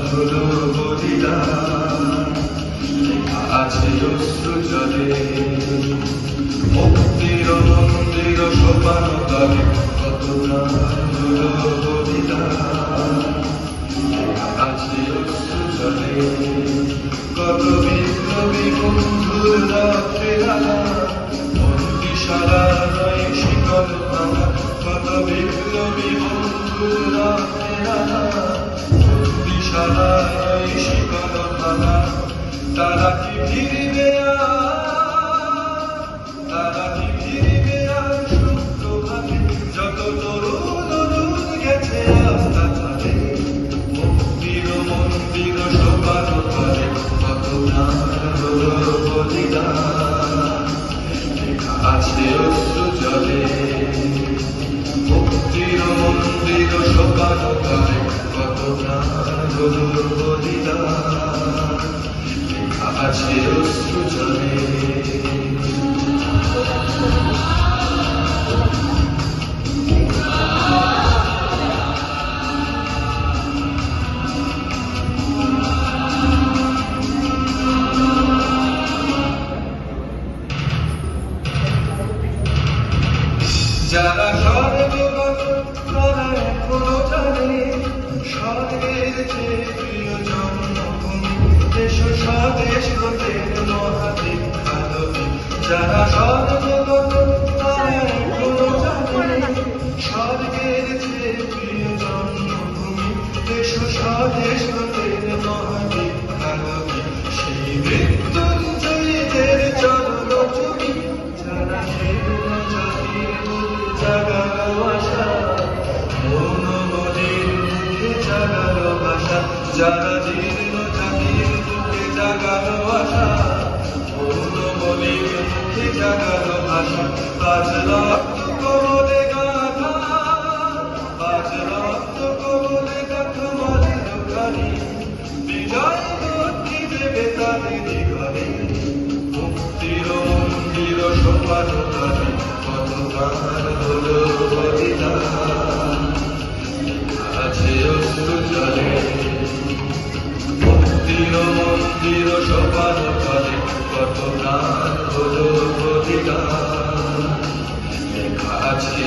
হলো বলিদান আছে অশ্রু জলে মুক্তির মন্দির সোপান তলে কত প্রাণ হলো বলিদান আছে অশ্রু জলে কত বিপ্লবী বন্ধুর রাত্রে রানা বন্দিশালা নয় শিকল ভাঙা কত বিপ্লবী বন্ধুর রাত্রে রানা বন্দিশালা নয় শিকল ভাঙা তারা কি ফিরবে তারা কি ফিরবে আর সুপ্রভাতে যত তরুণ অরুণ গেছে আস্থা চলে মুক্তির মন্দির সোপান তলে কত প্রাণ হলো বলিদান আছে অশ্রু জলে মুক্তির মন্দির সোপান তলে কত প্রাণ হলো বলিদান আছে অশ্রু জলে যারা সর্বগত তারা এখনো জানে স্বর্গের চেয়ে প্রিয় জন্মভূমি দেশ স্বদেশ ব্রতের মহাদীক্ষাত যারা সর্বগত তারা এখনো জানে স্বর্গের চেয়ে প্রিয় জন্মভূমি দেশ স্বদেশ ব্রতের মহাদীক্ষাত সেই মৃত্যুঞ্জয়ীদের চরণ চুমি যারা জাগালো আশা মনোমনের মুখে জাগালো ভাষা যারা জীর্ণ জাতির বুকে জাগালো আশা মনোমনের মুখে জাগালো ভাষা আজ রক্ত কমলে গাথা আজ রক্ত কমলে গাথা মাঝে দোকানি বিজয় লক্ষ্মী দেবে তাদের ঘরে মুক্তির মন্দির সোপান তলে কত প্রাণ হলো বলিদান আছে অশ্রু জলে মুক্তির মন্দির সোপান তলে কত প্রাণ হলো বলিদান আছে